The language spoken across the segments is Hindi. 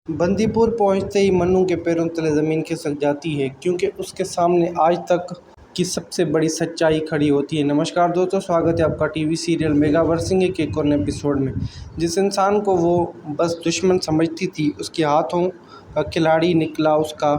बंदीपुर पहुंचते ही मन्नू के पैरों तले ज़मीन खिसक जाती है, क्योंकि उसके सामने आज तक की सबसे बड़ी सच्चाई खड़ी होती है। नमस्कार दोस्तों, स्वागत है आपका टीवी सीरियल मेगा वर्सिंग के एक और एपिसोड में। जिस इंसान को वो बस दुश्मन समझती थी, उसके हाथों का खिलाड़ी निकला उसका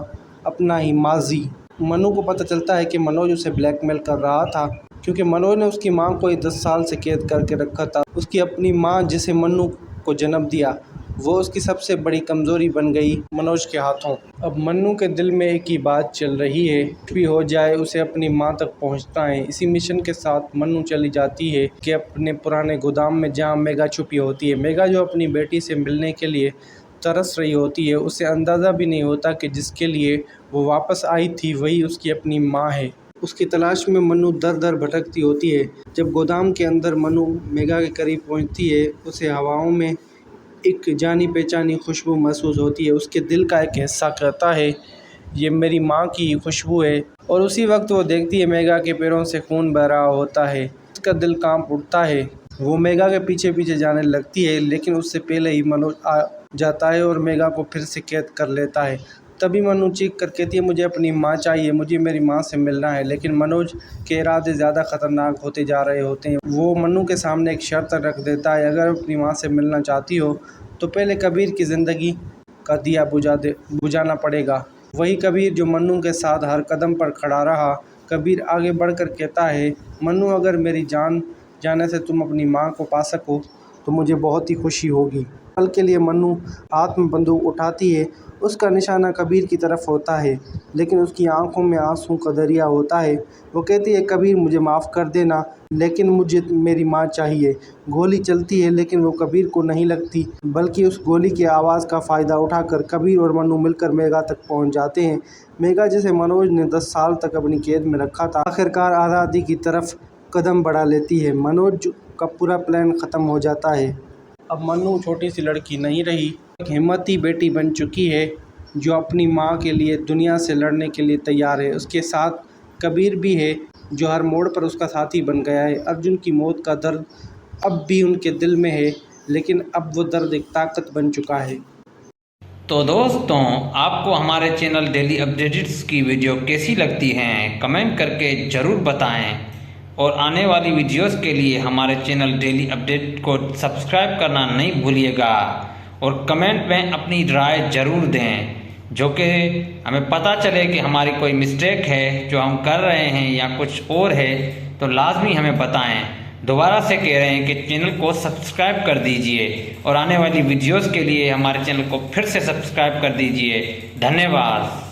अपना ही माजी। मन्नू को पता चलता है कि मनोज उसे ब्लैकमेल कर रहा था, क्योंकि मनोज ने उसकी मां को 10 साल से कैद करके रखा था। उसकी अपनी मां, जिसे मन्नू को जन्म दिया, वो उसकी सबसे बड़ी कमज़ोरी बन गई मनोज के हाथों। अब मन्नू के दिल में एक ही बात चल रही है, कुछ भी हो जाए उसे अपनी मां तक पहुंचना है। इसी मिशन के साथ मन्नू चली जाती है कि अपने पुराने गोदाम में, जहां मेगा छुपी होती है। मेगा जो अपनी बेटी से मिलने के लिए तरस रही होती है, उसे अंदाज़ा भी नहीं होता कि जिसके लिए वो वापस आई थी वही उसकी अपनी माँ है। उसकी तलाश में मन्नू दर दर भटकती होती है। जब गोदाम के अंदर मन्नू मेगा के करीब पहुंचती है, उसे हवाओं में एक जानी पहचानी खुशबू महसूस होती है। उसके दिल का एक हिस्सा कहता है, ये मेरी माँ की खुशबू है। और उसी वक्त वो देखती है मेगा के पैरों से खून बह रहा होता है। उसका दिल कांप उठता है। वो मेगा के पीछे पीछे जाने लगती है, लेकिन उससे पहले ही मनोज आ जाता है और मेगा को फिर से कैद कर लेता है। तभी मन्नू चीख कर कहती है, मुझे अपनी माँ चाहिए, मुझे मेरी माँ से मिलना है। लेकिन मनोज के इरादे ज़्यादा खतरनाक होते जा रहे होते हैं। वो मन्नू के सामने एक शर्त रख देता है, अगर अपनी माँ से मिलना चाहती हो तो पहले कबीर की ज़िंदगी का दिया बुझाना पड़ेगा। वही कबीर जो मन्नू के साथ हर कदम पर खड़ा रहा। कबीर आगे बढ़कर कहता है, मन्नू, अगर मेरी जान जाने से तुम अपनी माँ को पा सको तो मुझे बहुत ही खुशी होगी। पल के लिए मन्नू हाथ में बंदूक उठाती है। उसका निशाना कबीर की तरफ होता है, लेकिन उसकी आंखों में आंसू का दरिया होता है। वो कहती है, कबीर, मुझे माफ़ कर देना, लेकिन मुझे मेरी माँ चाहिए। गोली चलती है, लेकिन वो कबीर को नहीं लगती, बल्कि उस गोली की आवाज़ का फ़ायदा उठाकर कबीर और मन्नू मिलकर मेगा तक पहुँच जाते हैं। मेगा, जिसे मनोज ने 10 साल तक अपनी कैद में रखा था, आखिरकार आज़ादी की तरफ कदम बढ़ा लेती है। मनोज का पूरा प्लान ख़त्म हो जाता है। अब मन्नू छोटी सी लड़की नहीं रही, एक हिम्मती बेटी बन चुकी है, जो अपनी माँ के लिए दुनिया से लड़ने के लिए तैयार है। उसके साथ कबीर भी है, जो हर मोड़ पर उसका साथी बन गया है। अर्जुन की मौत का दर्द अब भी उनके दिल में है, लेकिन अब वो दर्द एक ताकत बन चुका है। तो दोस्तों, आपको हमारे चैनल डेली अपडेट्स की वीडियो कैसी लगती हैं, कमेंट करके ज़रूर बताएं। और आने वाली वीडियोस के लिए हमारे चैनल डेली अपडेट को सब्सक्राइब करना नहीं भूलिएगा। और कमेंट में अपनी राय ज़रूर दें, जो कि हमें पता चले कि हमारी कोई मिस्टेक है जो हम कर रहे हैं या कुछ और है, तो लाजमी हमें बताएं। दोबारा से कह रहे हैं कि चैनल को सब्सक्राइब कर दीजिए और आने वाली वीडियोस के लिए हमारे चैनल को फिर से सब्सक्राइब कर दीजिए। धन्यवाद।